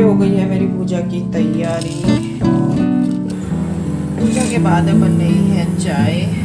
हो गई है मेरी पूजा की तैयारी। पूजा के बाद बन रही है चाय।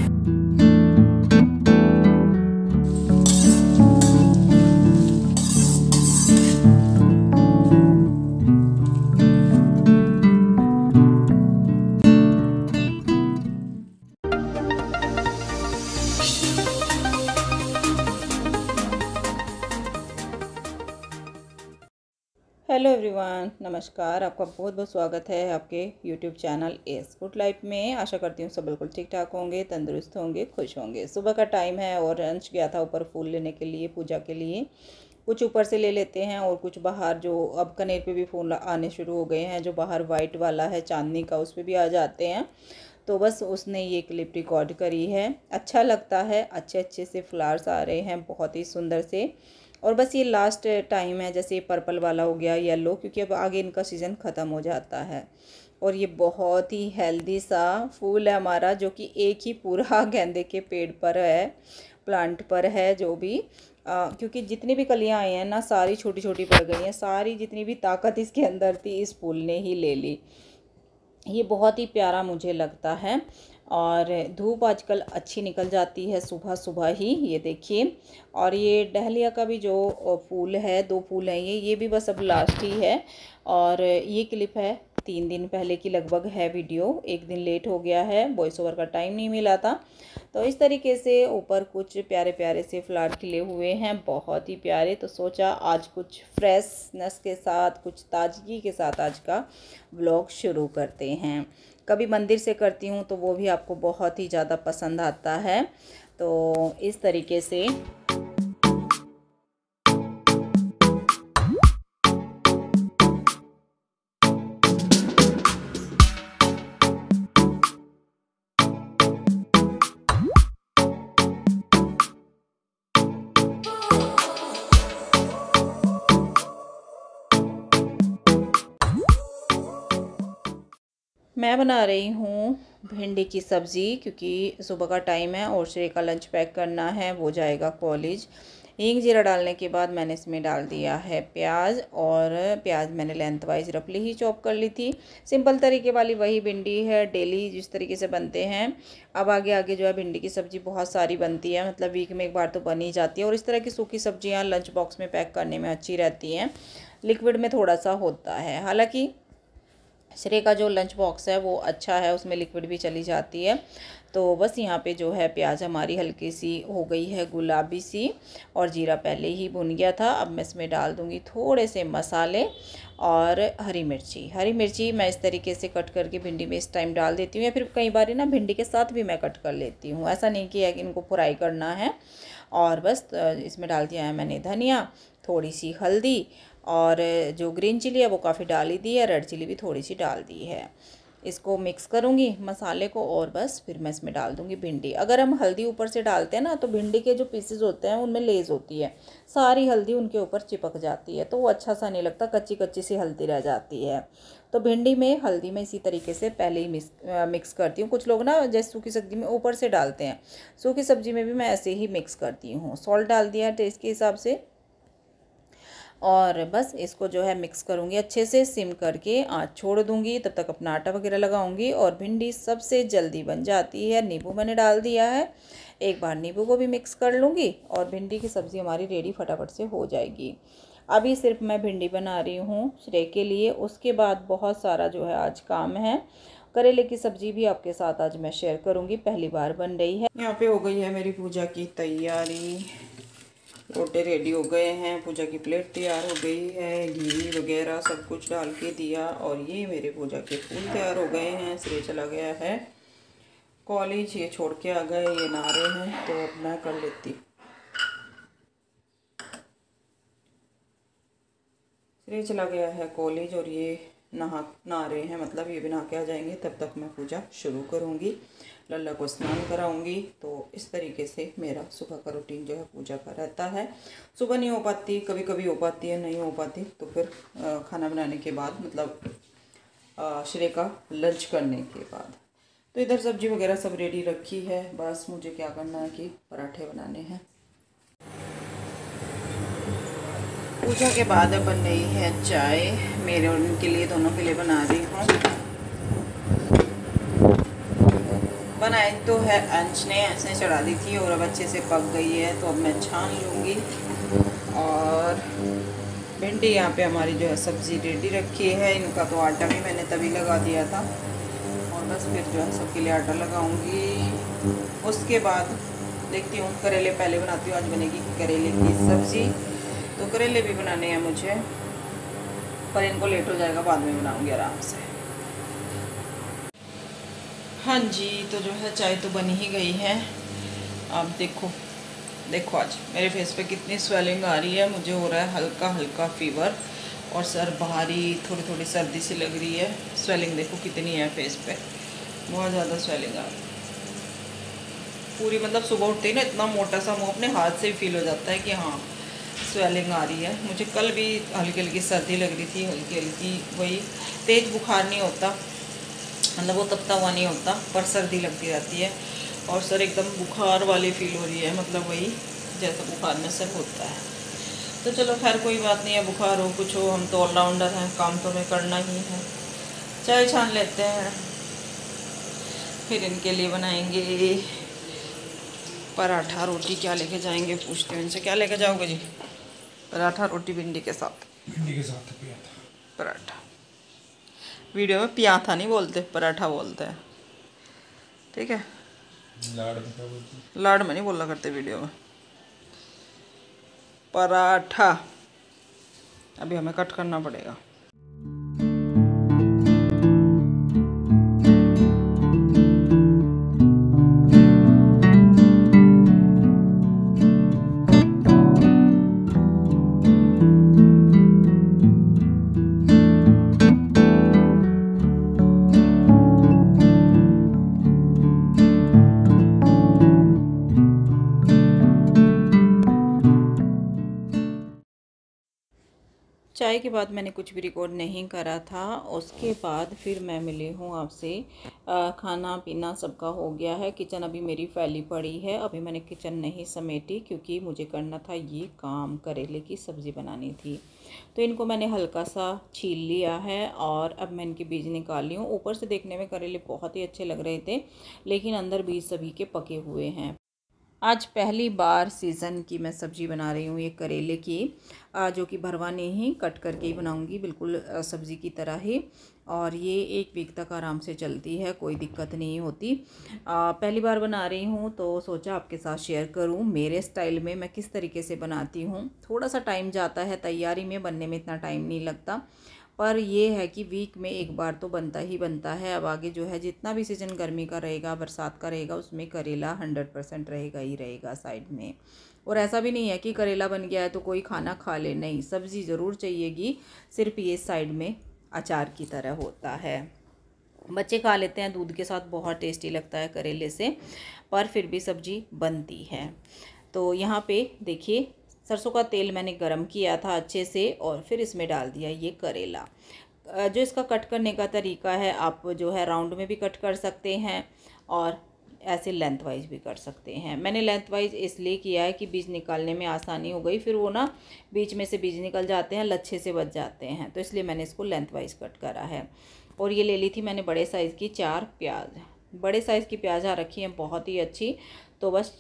हेलो एवरीवन, नमस्कार। आपका बहुत बहुत स्वागत है आपके YouTube channel S food life में। आशा करती हूँ सब बिल्कुल ठीक ठाक होंगे, तंदुरुस्त होंगे, खुश होंगे। सुबह का टाइम है और अंश गया था ऊपर फूल लेने के लिए पूजा के लिए। कुछ ऊपर से ले लेते हैं और कुछ बाहर, जो अब कनेर पे भी फूल आने शुरू हो गए हैं, जो बाहर वाइट वाला है चांदनी का, उस पर भी आ जाते हैं। तो बस उसने ये क्लिप रिकॉर्ड करी है। अच्छा लगता है, अच्छे अच्छे से फ्लावर्स आ रहे हैं, बहुत ही सुंदर से। और बस ये लास्ट टाइम है, जैसे पर्पल वाला हो गया, येलो, क्योंकि अब आगे इनका सीज़न ख़त्म हो जाता है। और ये बहुत ही हेल्दी सा फूल है हमारा, जो कि एक ही पूरा गेंदे के पेड़ पर है, प्लांट पर है, जो भी क्योंकि जितनी भी कलियां आई हैं ना, सारी छोटी छोटी पड़ गई हैं। सारी जितनी भी ताकत इसके अंदर थी, इस फूल ने ही ले ली। ये बहुत ही प्यारा मुझे लगता है। और धूप आजकल अच्छी निकल जाती है सुबह सुबह ही, ये देखिए। और ये डहलिया का भी जो फूल है, 2 फूल हैं ये भी बस अब लास्ट ही है। और ये क्लिप है 3 दिन पहले की लगभग है वीडियो, 1 दिन लेट हो गया है, वॉइस ओवर का टाइम नहीं मिला था। तो इस तरीके से ऊपर कुछ प्यारे प्यारे से फ्लावर खिले हुए हैं, बहुत ही प्यारे। तो सोचा आज कुछ फ्रेशनेस के साथ, कुछ ताजगी के साथ आज का व्लॉग शुरू करते हैं। कभी मंदिर से करती हूँ तो वो भी आपको बहुत ही ज़्यादा पसंद आता है। तो इस तरीके से मैं बना रही हूँ भिंडी की सब्ज़ी, क्योंकि सुबह का टाइम है और श्रेय का लंच पैक करना है, वो जाएगा कॉलेज। हींग जीरा डालने के बाद मैंने इसमें डाल दिया है प्याज, और प्याज मैंने लेंथ वाइज रफली ही चॉप कर ली थी। सिंपल तरीके वाली वही भिंडी है, डेली जिस तरीके से बनते हैं। अब आगे आगे जो है भिंडी की सब्ज़ी बहुत सारी बनती है, मतलब वीक में एक बार तो बन ही जाती है। और इस तरह की सूखी सब्जियाँ लंच बॉक्स में पैक करने में अच्छी रहती हैं। लिक्विड में थोड़ा सा होता है, हालाँकि श्रेय का जो लंच बॉक्स है वो अच्छा है, उसमें लिक्विड भी चली जाती है। तो बस यहाँ पे जो है प्याज हमारी हल्की सी हो गई है गुलाबी सी, और जीरा पहले ही भुन गया था। अब मैं इसमें डाल दूँगी थोड़े से मसाले और हरी मिर्ची। हरी मिर्ची मैं इस तरीके से कट करके भिंडी में इस टाइम डाल देती हूँ, या फिर कई बार ना भिंडी के साथ भी मैं कट कर लेती हूँ। ऐसा नहीं कि इनको फ्राई करना है। और बस इसमें डाल दिया है मैंने धनिया, थोड़ी सी हल्दी, और जो ग्रीन चिली है वो काफ़ी डाल ही दी है, रेड चिली भी थोड़ी सी डाल दी है। इसको मिक्स करूँगी मसाले को, और बस फिर मैं इसमें डाल दूँगी भिंडी। अगर हम हल्दी ऊपर से डालते हैं ना, तो भिंडी के जो पीसेस होते हैं उनमें लेज़ होती है, सारी हल्दी उनके ऊपर चिपक जाती है, तो वो अच्छा सा नहीं लगता, कच्ची कच्ची सी हल्दी रह जाती है। तो भिंडी में हल्दी में इसी तरीके से पहले ही मिक्स करती हूँ। कुछ लोग ना जैसे सूखी सब्जी में ऊपर से डालते हैं, सूखी सब्जी में भी मैं ऐसे ही मिक्स करती हूँ। सॉल्ट डाल दिया टेस्ट के हिसाब से, और बस इसको जो है मिक्स करूँगी अच्छे से, सिम करके आँच छोड़ दूँगी। तब तक अपना आटा वगैरह लगाऊँगी। और भिंडी सबसे जल्दी बन जाती है। नींबू मैंने डाल दिया है, एक बार नींबू को भी मिक्स कर लूँगी और भिंडी की सब्ज़ी हमारी रेडी फटाफट से हो जाएगी। अभी सिर्फ मैं भिंडी बना रही हूँ श्रेय के लिए, उसके बाद बहुत सारा जो है आज काम है। करेले की सब्ज़ी भी आपके साथ आज मैं शेयर करूँगी, पहली बार बन रही है। यहाँ पे हो गई है मेरी पूजा की तैयारी, रोटे रेडी हो गए हैं, पूजा की प्लेट तैयार हो गई है, घी वगैरह सब कुछ डाल के दिया, और ये मेरे पूजा के फूल तैयार हो गए हैं। श्रेय चला गया है कॉलेज, ये छोड़ के आ गए, ये नहा रहे हैं, तो अब मैं कर लेती। श्रेय चला गया है कॉलेज और ये नहा रहे हैं, मतलब ये भी नहा के आ जाएंगे, तब तक मैं पूजा शुरू करूँगी। लल्ला को स्नान कराऊंगी। तो इस तरीके से मेरा सुबह का रूटीन जो है पूजा का रहता है। सुबह नहीं हो पाती, कभी कभी हो पाती है, नहीं हो पाती तो फिर खाना बनाने के बाद, मतलब श्रेय का लंच करने के बाद। तो इधर सब्जी वगैरह सब रेडी रखी है, बस मुझे क्या करना है कि पराठे बनाने हैं। पूजा के बाद अब बन रही है चाय, मेरे और इनके लिए, दोनों के लिए बना रही हूँ। बनाई तो है अंश ने, ऐसे चढ़ा दी थी और अब अच्छे से पक गई है, तो अब मैं छान लूँगी। और भिंडी यहाँ पे हमारी जो है सब्ज़ी रेडी रखी है। इनका तो आटा भी मैंने तभी लगा दिया था, और बस फिर जो है सबके लिए आटा लगाऊंगी। उसके बाद देखती हूँ, करेले पहले बनाती हूँ। आज बनेगी करेले की सब्ज़ी, तो करेले भी बनाने हैं मुझे, पर इनको लेट हो जाएगा, बाद में बनाऊँगी आराम से। हाँ जी, तो जो है चाय तो बन ही गई है। आप देखो आज मेरे फेस पे कितनी स्वेलिंग आ रही है। मुझे हो रहा है हल्का हल्का फीवर और सर भारी, थोड़ी थोड़ी सर्दी सी लग रही है। स्वेलिंग देखो कितनी है फेस पे, बहुत ज़्यादा स्वेलिंग आ रही है पूरी। मतलब सुबह उठते ही ना इतना मोटा सा मुँह अपने हाथ से ही फील हो जाता है कि हाँ स्वेलिंग आ रही है। मुझे कल भी हल्की हल्की सर्दी लग रही थी, हल्की हल्की, वही तेज़ बुखार नहीं होता, मतलब वो तपता हुआ नहीं होता, पर सर्दी लगती रहती है और सर एकदम बुखार वाली फील हो रही है, मतलब वही जैसा बुखार में सर होता है। तो चलो खैर कोई बात नहीं है, बुखार हो कुछ हो, हम तो ऑलराउंडर हैं, काम तो हमें करना ही है। चाय छान लेते हैं, फिर इनके लिए बनाएंगे पराठा रोटी। क्या लेके जाएंगे पूछते हैं इनसे, क्या लेके जाओगे जी? पराठा रोटी भिंडी के साथ, भिंडी के साथ पराठा। वीडियो में पियाथा नहीं बोलते, पराठा बोलते हैं, ठीक है? लाड़ में क्या बोलते? लाड़ में नहीं बोला करते वीडियो में। पराठा अभी हमें कट करना पड़ेगा। चाय के बाद मैंने कुछ भी रिकॉर्ड नहीं करा था। उसके बाद फिर मैं मिली हूँ आपसे। खाना पीना सबका हो गया है, किचन अभी मेरी फैली पड़ी है। अभी मैंने किचन नहीं समेटी क्योंकि मुझे करना था ये काम, करेले की सब्ज़ी बनानी थी। तो इनको मैंने हल्का सा छील लिया है और अब मैं इनके बीज निकाल ली हूँ। ऊपर से देखने में करेले बहुत ही अच्छे लग रहे थे, लेकिन अंदर बीज सभी के पके हुए हैं। आज पहली बार सीज़न की मैं सब्ज़ी बना रही हूँ ये करेले की, जो कि भरवा नहीं कट करके ही बनाऊँगी, बिल्कुल सब्ज़ी की तरह ही। और ये 1 वीक तक आराम से चलती है, कोई दिक्कत नहीं होती। पहली बार बना रही हूँ तो सोचा आपके साथ शेयर करूँ मेरे स्टाइल में मैं किस तरीके से बनाती हूँ। थोड़ा सा टाइम जाता है तैयारी में, बनने में इतना टाइम नहीं लगता, पर ये है कि वीक में 1 बार तो बनता ही बनता है। अब आगे जो है जितना भी सीज़न गर्मी का रहेगा, बरसात का रहेगा, उसमें करेला 100% रहेगा ही रहेगा साइड में। और ऐसा भी नहीं है कि करेला बन गया है तो कोई खाना खा ले, नहीं, सब्ज़ी ज़रूर चाहिएगी, सिर्फ ये साइड में अचार की तरह होता है। बच्चे खा लेते हैं दूध के साथ, बहुत टेस्टी लगता है करेले से, पर फिर भी सब्ज़ी बनती है। तो यहाँ पे देखिए सरसों का तेल मैंने गरम किया था अच्छे से और फिर इसमें डाल दिया ये करेला। जो इसका कट करने का तरीका है, आप जो है राउंड में भी कट कर सकते हैं और ऐसे लेंथ वाइज भी कर सकते हैं। मैंने लेंथ वाइज इसलिए किया है कि बीज निकालने में आसानी हो गई, फिर वो ना बीच में से बीज निकल जाते हैं, लच्छे से बच जाते हैं, तो इसलिए मैंने इसको लेंथ वाइज कट करा है। और ये ले ली थी मैंने बड़े साइज़ की 4 प्याज। बड़े साइज़ की प्याज आ रखी हैं बहुत ही अच्छी, तो बस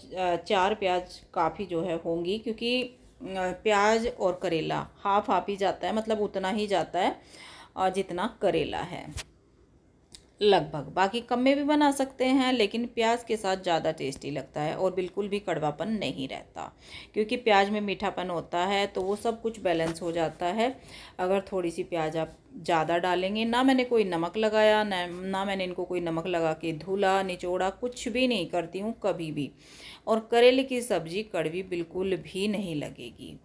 4 प्याज काफ़ी जो है होंगी, क्योंकि प्याज और करेला हाफ हाफ ही जाता है, मतलब उतना ही जाता है जितना करेला है लगभग। बाकी कम में भी बना सकते हैं, लेकिन प्याज के साथ ज़्यादा टेस्टी लगता है और बिल्कुल भी कड़वापन नहीं रहता, क्योंकि प्याज में मीठापन होता है, तो वो सब कुछ बैलेंस हो जाता है अगर थोड़ी सी प्याज आप ज़्यादा डालेंगे। ना मैंने कोई नमक लगाया, ना मैंने इनको कोई नमक लगा के धुला निचोड़ा, कुछ भी नहीं करती हूँ कभी भी। और करेले की सब्ज़ी कड़वी बिल्कुल भी नहीं लगेगी।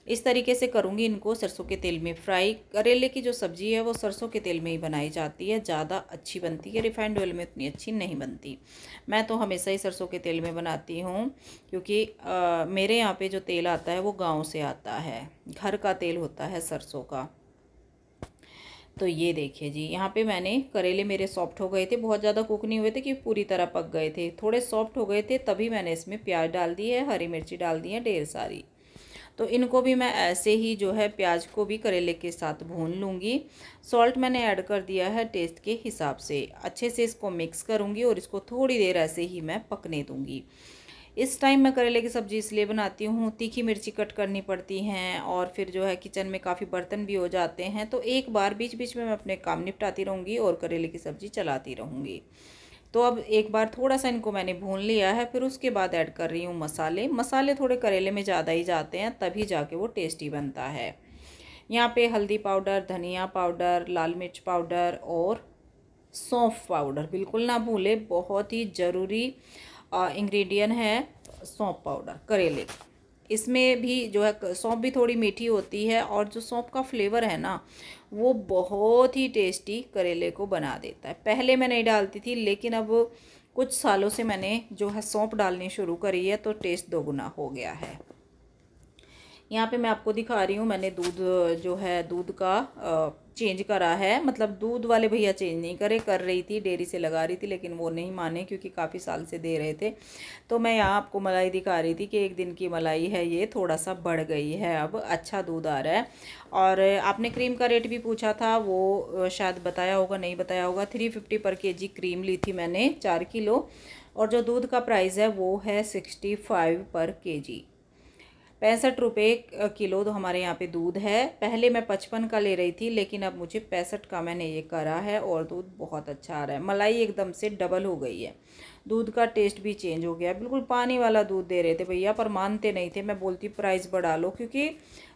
इस तरीके से करूँगी इनको सरसों के तेल में फ्राई। करेले की जो सब्ज़ी है वो सरसों के तेल में ही बनाई जाती है, ज़्यादा अच्छी बनती है, रिफाइंड ऑयल में उतनी अच्छी नहीं बनती। मैं तो हमेशा ही सरसों के तेल में बनाती हूँ, क्योंकि मेरे यहाँ पे जो तेल आता है वो गांव से आता है, घर का तेल होता है सरसों का। तो ये देखिए जी, यहाँ पे मैंने करेले मेरे सॉफ्ट हो गए थे, बहुत ज़्यादा कुक नहीं हुए थे कि पूरी तरह पक गए थे, थोड़े सॉफ्ट हो गए थे, तभी मैंने इसमें प्याज डाल दी है, हरी मिर्ची डाल दी है ढेर सारी। तो इनको भी मैं ऐसे ही जो है प्याज को भी करेले के साथ भून लूँगी। सॉल्ट मैंने ऐड कर दिया है टेस्ट के हिसाब से। अच्छे से इसको मिक्स करूँगी और इसको थोड़ी देर ऐसे ही मैं पकने दूँगी। इस टाइम मैं करेले की सब्ज़ी इसलिए बनाती हूँ, तीखी मिर्ची कट करनी पड़ती हैं और फिर जो है किचन में काफ़ी बर्तन भी हो जाते हैं, तो एक बार बीच बीच में मैं अपने काम निपटाती रहूँगी और करेले की सब्ज़ी चलाती रहूँगी। तो अब एक बार थोड़ा सा इनको मैंने भून लिया है, फिर उसके बाद ऐड कर रही हूँ मसाले। मसाले थोड़े करेले में ज़्यादा ही जाते हैं, तभी जाके वो टेस्टी बनता है। यहाँ पे हल्दी पाउडर, धनिया पाउडर, लाल मिर्च पाउडर और सौंफ पाउडर बिल्कुल ना भूले, बहुत ही ज़रूरी इंग्रेडिएंट है सौंफ पाउडर करेले का। इसमें भी जो है सौंफ भी थोड़ी मीठी होती है और जो सौंफ का फ्लेवर है ना वो बहुत ही टेस्टी करेले को बना देता है। पहले मैं नहीं डालती थी, लेकिन अब कुछ सालों से मैंने जो है सौंफ डालनी शुरू करी है, तो टेस्ट दोगुना हो गया है। यहाँ पे मैं आपको दिखा रही हूँ, मैंने दूध जो है दूध का चेंज करा है। मतलब दूध वाले भैया चेंज नहीं करे, कर रही थी, डेयरी से लगा रही थी, लेकिन वो नहीं माने क्योंकि काफ़ी साल से दे रहे थे। तो मैं यहाँ आपको मलाई दिखा रही थी कि एक दिन की मलाई है, ये थोड़ा सा बढ़ गई है, अब अच्छा दूध आ रहा है। और आपने क्रीम का रेट भी पूछा था, वो शायद बताया होगा, नहीं बताया होगा। 350 पर केजी क्रीम ली थी मैंने 4 किलो, और जो दूध का प्राइस है वो है 65 पर केजी। 65 रुपये किलो तो हमारे यहाँ पे दूध है। पहले मैं 55 का ले रही थी, लेकिन अब मुझे 65 का मैंने ये करा है और दूध बहुत अच्छा आ रहा है। मलाई एकदम से डबल हो गई है, दूध का टेस्ट भी चेंज हो गया है। बिल्कुल पानी वाला दूध दे रहे थे भैया, पर मानते नहीं थे। मैं बोलती प्राइस बढ़ा लो, क्योंकि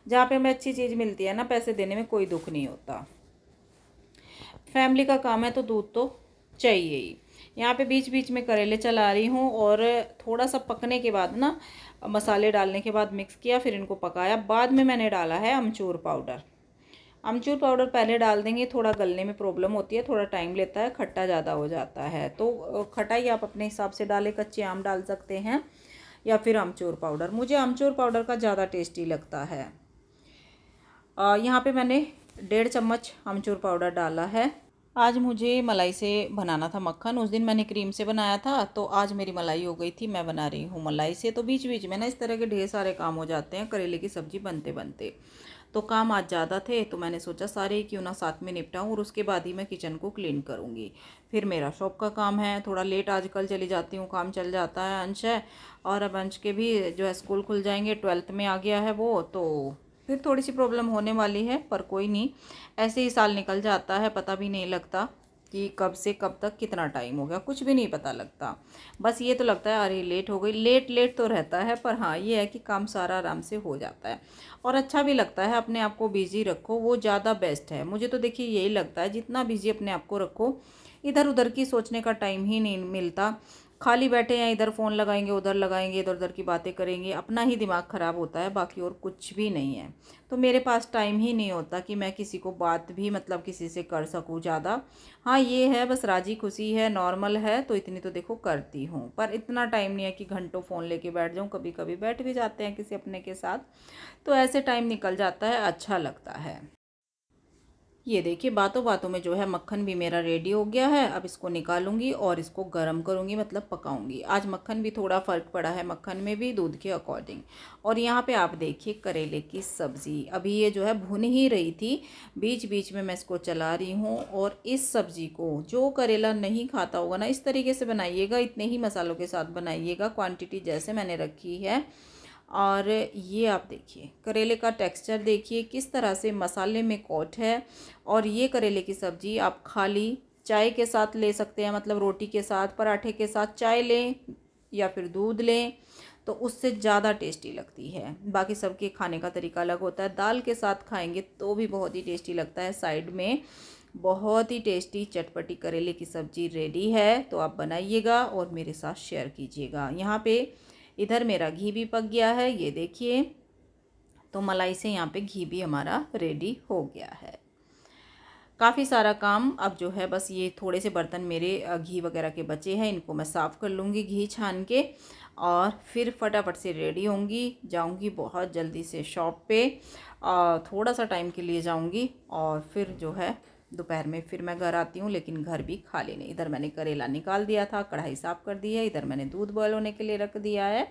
जहाँ पे हमें अच्छी चीज़ मिलती है ना, पैसे देने में कोई दुख नहीं होता। फैमिली का काम है तो दूध तो चाहिए ही। यहाँ पे बीच बीच में करेले चला रही हूँ, और थोड़ा सा पकने के बाद ना मसाले डालने के बाद मिक्स किया, फिर इनको पकाया। बाद में मैंने डाला है अमचूर पाउडर। अमचूर पाउडर पहले डाल देंगे, थोड़ा गलने में प्रॉब्लम होती है, थोड़ा टाइम लेता है, खट्टा ज़्यादा हो जाता है। तो खटाई आप अपने हिसाब से डालें, कच्चे आम डाल सकते हैं या फिर अमचूर पाउडर। मुझे अमचूर पाउडर का ज़्यादा टेस्टी लगता है। यहाँ पे मैंने 1.5 चम्मच अमचूर पाउडर डाला है। आज मुझे मलाई से बनाना था मक्खन, उस दिन मैंने क्रीम से बनाया था, तो आज मेरी मलाई हो गई थी, मैं बना रही हूँ मलाई से। तो बीच बीच में ना इस तरह के ढेर सारे काम हो जाते हैं करेले की सब्ज़ी बनते बनते। तो काम आज ज़्यादा थे, तो मैंने सोचा सारे ही क्यों ना साथ में निपटाऊँ, और उसके बाद ही मैं किचन को क्लीन करूँगी। फिर मेरा शॉप का काम है, थोड़ा लेट आजकल चली जाती हूँ, काम चल जाता है। अंश है, और अब अंश के भी जो है स्कूल खुल जाएंगे, 12th में आ गया है वो, तो फिर थोड़ी सी प्रॉब्लम होने वाली है, पर कोई नहीं, ऐसे ही साल निकल जाता है, पता भी नहीं लगता कि कब से कब तक कितना टाइम हो गया, कुछ भी नहीं पता लगता। बस ये तो लगता है अरे लेट हो गई, लेट लेट तो रहता है, पर हाँ ये है कि काम सारा आराम से हो जाता है और अच्छा भी लगता है। अपने आप को बिजी रखो, वो ज़्यादा बेस्ट है। मुझे तो देखिए यही लगता है, जितना बिजी अपने आप को रखो, इधर उधर की सोचने का टाइम ही नहीं मिलता। खाली बैठे हैं, इधर फ़ोन लगाएंगे, उधर लगाएंगे, इधर उधर की बातें करेंगे, अपना ही दिमाग ख़राब होता है, बाकी और कुछ भी नहीं है। तो मेरे पास टाइम ही नहीं होता कि मैं किसी को बात भी मतलब किसी से कर सकूं ज़्यादा। हाँ ये है, बस राजी खुशी है, नॉर्मल है, तो इतनी तो देखो करती हूँ, पर इतना टाइम नहीं है कि घंटों फ़ोन लेके बैठ जाऊँ। कभी कभी बैठ भी जाते हैं किसी अपने के साथ, तो ऐसे टाइम निकल जाता है, अच्छा लगता है। ये देखिए बातों बातों में जो है मक्खन भी मेरा रेडी हो गया है। अब इसको निकालूंगी और इसको गर्म करूंगी, मतलब पकाऊंगी। आज मक्खन भी थोड़ा फ़र्क पड़ा है, मक्खन में भी दूध के अकॉर्डिंग। और यहाँ पे आप देखिए करेले की सब्ज़ी अभी ये जो है भुन ही रही थी, बीच बीच में मैं इसको चला रही हूँ। और इस सब्ज़ी को जो करेला नहीं खाता होगा ना, इस तरीके से बनाइएगा, इतने ही मसालों के साथ बनाइएगा, क्वान्टिटी जैसे मैंने रखी है। और ये आप देखिए करेले का टेक्सचर देखिए किस तरह से मसाले में कोट है। और ये करेले की सब्ज़ी आप खाली चाय के साथ ले सकते हैं, मतलब रोटी के साथ, पराठे के साथ चाय लें या फिर दूध लें, तो उससे ज़्यादा टेस्टी लगती है। बाकी सबके खाने का तरीका अलग होता है, दाल के साथ खाएंगे तो भी बहुत ही टेस्टी लगता है। साइड में बहुत ही टेस्टी चटपटी करेले की सब्ज़ी रेडी है, तो आप बनाइएगा और मेरे साथ शेयर कीजिएगा। यहाँ पे इधर मेरा घी भी पक गया है, ये देखिए, तो मलाई से यहाँ पे घी भी हमारा रेडी हो गया है। काफ़ी सारा काम अब जो है, बस ये थोड़े से बर्तन मेरे घी वगैरह के बचे हैं, इनको मैं साफ़ कर लूँगी घी छान के, और फिर फटाफट से रेडी होंगी, जाऊँगी बहुत जल्दी से शॉप पे। थोड़ा सा टाइम के लिए जाऊँगी और फिर जो है दोपहर में फिर मैं घर आती हूँ, लेकिन घर भी खाली नहीं। इधर मैंने करेला निकाल दिया था, कढ़ाई साफ़ कर दी है, इधर मैंने दूध बॉयल होने के लिए रख दिया है,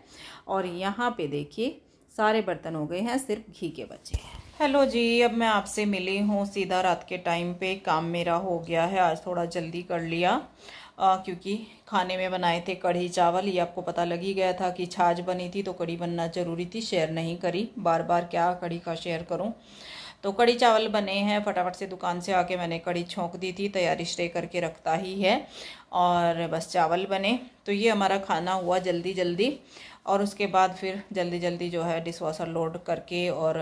और यहाँ पे देखिए सारे बर्तन हो गए हैं, सिर्फ घी के बचे हैं। हेलो जी, अब मैं आपसे मिली हूँ सीधा रात के टाइम पे। काम मेरा हो गया है, आज थोड़ा जल्दी कर लिया क्योंकि खाने में बनाए थे कढ़ी चावल। ये आपको पता लग ही गया था कि छाछ बनी थी तो कढ़ी बनना ज़रूरी थी, शेयर नहीं करी। बार बार क्या कढ़ी का शेयर करूँ। तो कढ़ी चावल बने हैं, फटाफट से दुकान से आके मैंने कढ़ी छोंक दी थी, तैयारी स्टे करके रखता ही है। और बस चावल बने, तो ये हमारा खाना हुआ जल्दी जल्दी। और उसके बाद फिर जल्दी जल्दी जो है डिश वॉशर लोड करके और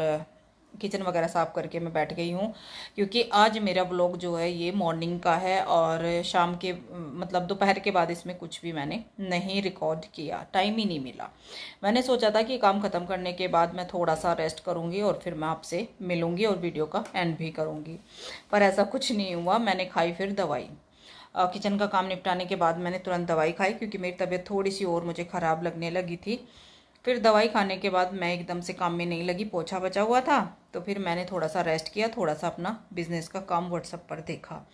किचन वगैरह साफ़ करके मैं बैठ गई हूँ, क्योंकि आज मेरा ब्लॉग जो है ये मॉर्निंग का है और शाम के मतलब दोपहर के बाद इसमें कुछ भी मैंने नहीं रिकॉर्ड किया, टाइम ही नहीं मिला। मैंने सोचा था कि काम ख़त्म करने के बाद मैं थोड़ा सा रेस्ट करूँगी और फिर मैं आपसे मिलूँगी और वीडियो का एंड भी करूँगी, पर ऐसा कुछ नहीं हुआ। मैंने खाई फिर दवाई। किचन का काम निपटाने के बाद मैंने तुरंत दवाई खाई, क्योंकि मेरी तबीयत थोड़ी सी और मुझे ख़राब लगने लगी थी। फिर दवाई खाने के बाद मैं एकदम से काम में नहीं लगी, पोछा बचा हुआ था, तो फिर मैंने थोड़ा सा रेस्ट किया, थोड़ा सा अपना बिजनेस का काम व्हाट्सएप पर देखा,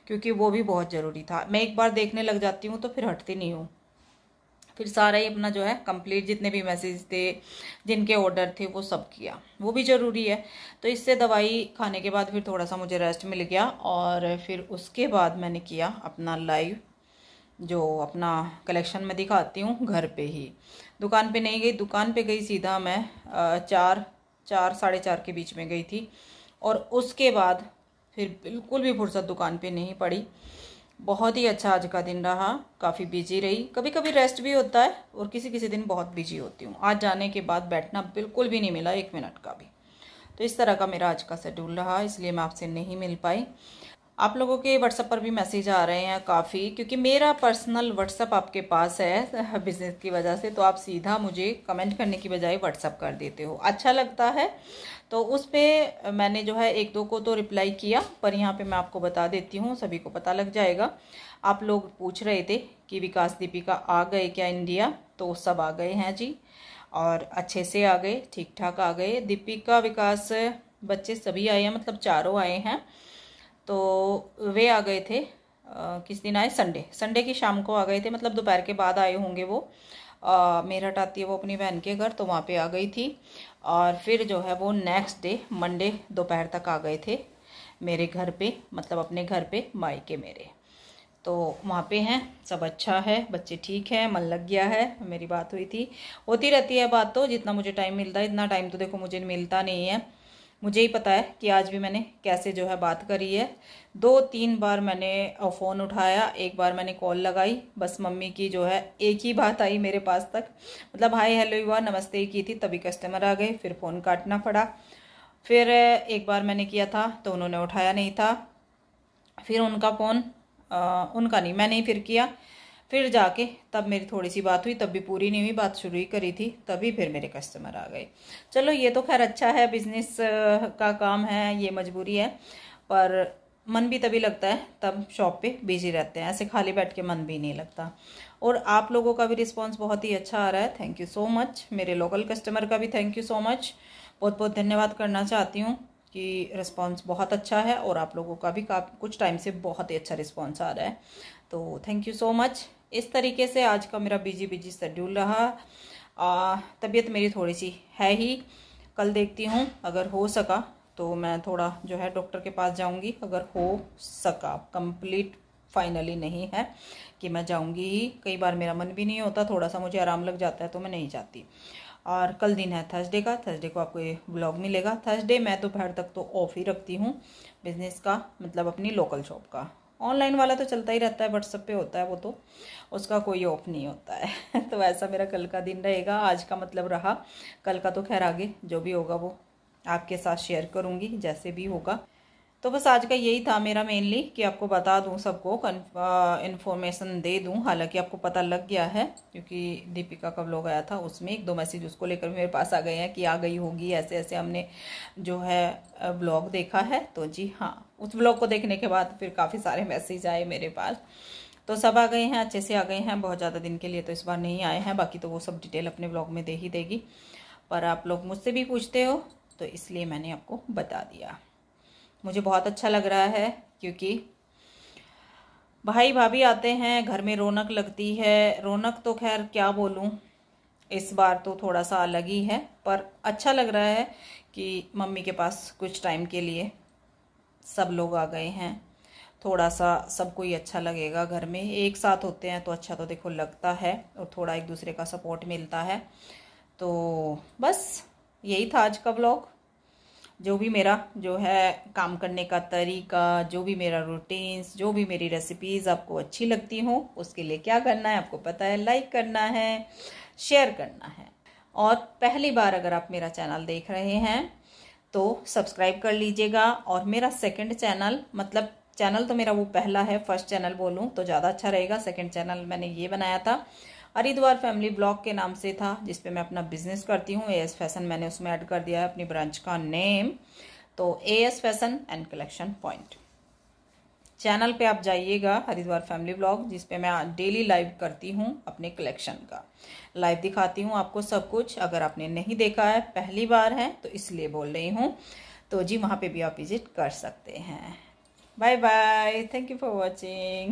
क्योंकि वो भी बहुत ज़रूरी था। मैं एक बार देखने लग जाती हूँ तो फिर हटती नहीं हूँ। फिर सारा ही अपना जो है कंप्लीट, जितने भी मैसेज थे, जिनके ऑर्डर थे, वो सब किया, वो भी ज़रूरी है। तो इससे दवाई खाने के बाद फिर थोड़ा सा मुझे रेस्ट मिल गया और फिर उसके बाद मैंने किया अपना लाइव, जो अपना कलेक्शन में दिखाती हूँ घर पे ही। दुकान पे नहीं गई, दुकान पे गई सीधा मैं 4 साढ़े 4 के बीच में गई थी। और उसके बाद फिर बिल्कुल भी फुर्सत दुकान पे नहीं पड़ी। बहुत ही अच्छा आज का दिन रहा, काफ़ी बिजी रही। कभी कभी रेस्ट भी होता है और किसी किसी दिन बहुत बिजी होती हूँ। आज जाने के बाद बैठना बिल्कुल भी नहीं मिला, 1 मिनट का भी। तो इस तरह का मेरा आज का शेड्यूल रहा, इसलिए मैं आपसे नहीं मिल पाई। आप लोगों के व्हाट्सएप पर भी मैसेज आ रहे हैं काफ़ी, क्योंकि मेरा पर्सनल व्हाट्सएप आपके पास है बिज़नेस की वजह से, तो आप सीधा मुझे कमेंट करने की बजाय व्हाट्सएप कर देते हो, अच्छा लगता है। तो उस पर मैंने जो है 1-2 को तो रिप्लाई किया, पर यहाँ पे मैं आपको बता देती हूँ, सभी को पता लग जाएगा। आप लोग पूछ रहे थे कि विकास दीपिका आ गए क्या इंडिया, तो सब आ गए हैं जी, और अच्छे से आ गए, ठीक ठाक आ गए। दीपिका, विकास, बच्चे सभी आए हैं, मतलब चारों आए हैं। तो वे आ गए थे किस दिन आए, संडे की शाम को आ गए थे, मतलब दोपहर के बाद आए होंगे वो। मेरठ आती है वो अपनी बहन के घर, तो वहाँ पे आ गई थी। और फिर जो है वो नेक्स्ट डे मंडे दोपहर तक आ गए थे मेरे घर पे, मतलब अपने घर पे, मायके मेरे। तो वहाँ पे हैं, सब अच्छा है, बच्चे ठीक है, मन लग गया है। मेरी बात हुई थी, होती रहती है बात, तो जितना मुझे टाइम मिलता है, इतना टाइम तो देखो मुझे मिलता नहीं है। मुझे ही पता है कि आज भी मैंने कैसे जो है बात करी है। 2-3 बार मैंने फ़ोन उठाया, एक बार मैंने कॉल लगाई, बस मम्मी की जो है एक ही बात आई मेरे पास तक, मतलब हाय हेलो युवा नमस्ते ही की थी, तभी कस्टमर आ गए, फिर फ़ोन काटना पड़ा। फिर एक बार मैंने किया था तो उन्होंने उठाया नहीं था, फिर उनका फ़ोन उनका नहीं, मैंने ही फिर किया। फिर जाके तब मेरी थोड़ी सी बात हुई, तब भी पूरी नहीं हुई, बात शुरू ही करी थी, तभी फिर मेरे कस्टमर आ गए। चलो ये तो खैर अच्छा है, बिजनेस का काम है, ये मजबूरी है, पर मन भी तभी लगता है तब शॉप पे बिजी रहते हैं, ऐसे खाली बैठ के मन भी नहीं लगता। और आप लोगों का भी रिस्पांस बहुत ही अच्छा आ रहा है, थैंक यू सो मच। मेरे लोकल कस्टमर का भी थैंक यू सो मच, बहुत बहुत धन्यवाद करना चाहती हूँ कि रिस्पांस बहुत अच्छा है, और आप लोगों का भी कुछ टाइम से बहुत ही अच्छा रिस्पांस आ रहा है, तो थैंक यू सो मच। इस तरीके से आज का मेरा बिजी शेड्यूल रहा। तबीयत मेरी थोड़ी सी है ही, कल देखती हूँ अगर हो सका तो मैं थोड़ा जो है डॉक्टर के पास जाऊँगी, अगर हो सका, कंप्लीट फाइनली नहीं है कि मैं जाऊँगी ही। कई बार मेरा मन भी नहीं होता, थोड़ा सा मुझे आराम लग जाता है तो मैं नहीं जाती। और कल दिन है थर्सडे का, थर्सडे को आपको ये व्लॉग मिलेगा। थर्सडे मैं दोपहर तक तो ऑफ ही रखती हूँ बिज़नेस का, मतलब अपनी लोकल शॉप का। ऑनलाइन वाला तो चलता ही रहता है, व्हाट्सएप पे होता है वो, तो उसका कोई ऑफ नहीं होता है तो ऐसा मेरा कल का दिन रहेगा, आज का मतलब रहा। कल का तो खैर आगे जो भी होगा वो आपके साथ शेयर करूँगी, जैसे भी होगा। तो बस आज का यही था मेरा मेनली, कि आपको बता दूं, सबको इन्फॉर्मेशन दे दूं। हालांकि आपको पता लग गया है, क्योंकि दीपिका का व्लॉग आया था, उसमें 1-2 मैसेज उसको लेकर मेरे पास आ गए हैं कि आ गई होगी, ऐसे ऐसे हमने जो है व्लॉग देखा है। तो जी हाँ, उस व्लॉग को देखने के बाद फिर काफ़ी सारे मैसेज आए मेरे पास, तो सब आ गए हैं, अच्छे से आ गए हैं। बहुत ज़्यादा दिन के लिए तो इस बार नहीं आए हैं, बाकी तो वो सब डिटेल अपने व्लॉग में दे ही देगी, पर आप लोग मुझसे भी पूछते हो तो इसलिए मैंने आपको बता दिया। मुझे बहुत अच्छा लग रहा है, क्योंकि भाई भाभी आते हैं घर में, रौनक लगती है। रौनक तो खैर क्या बोलूं, इस बार तो थोड़ा सा अलग ही है, पर अच्छा लग रहा है कि मम्मी के पास कुछ टाइम के लिए सब लोग आ गए हैं। थोड़ा सा सबको ही अच्छा लगेगा, घर में एक साथ होते हैं तो अच्छा तो देखो लगता है, और थोड़ा एक दूसरे का सपोर्ट मिलता है। तो बस यही था आज का व्लॉग। जो भी मेरा जो है काम करने का तरीका, जो भी मेरा रूटीन्स, जो भी मेरी रेसिपीज़ आपको अच्छी लगती हो, उसके लिए क्या करना है आपको पता है, लाइक करना है, शेयर करना है। और पहली बार अगर आप मेरा चैनल देख रहे हैं तो सब्सक्राइब कर लीजिएगा। और मेरा सेकंड चैनल, मतलब चैनल तो मेरा वो पहला है, फर्स्ट चैनल बोलूँ तो ज़्यादा अच्छा रहेगा। सेकंड चैनल मैंने ये बनाया था, हरिद्वार फैमिली ब्लॉग के नाम से था, जिसपे मैं अपना बिजनेस करती हूँ। एएस फैशन मैंने उसमें ऐड कर दिया है अपनी ब्रांच का नेम, तो as fashion and collection point. Channel पे आप जाइएगा, हरिद्वार फैमिली ब्लॉग, जिसपे मैं डेली लाइव करती हूँ अपने कलेक्शन का, लाइव दिखाती हूँ आपको सब कुछ। अगर आपने नहीं देखा है, पहली बार है तो इसलिए बोल रही हूँ, तो जी वहाँ पे भी आप विजिट कर सकते हैं। Bye bye, thank you for watching.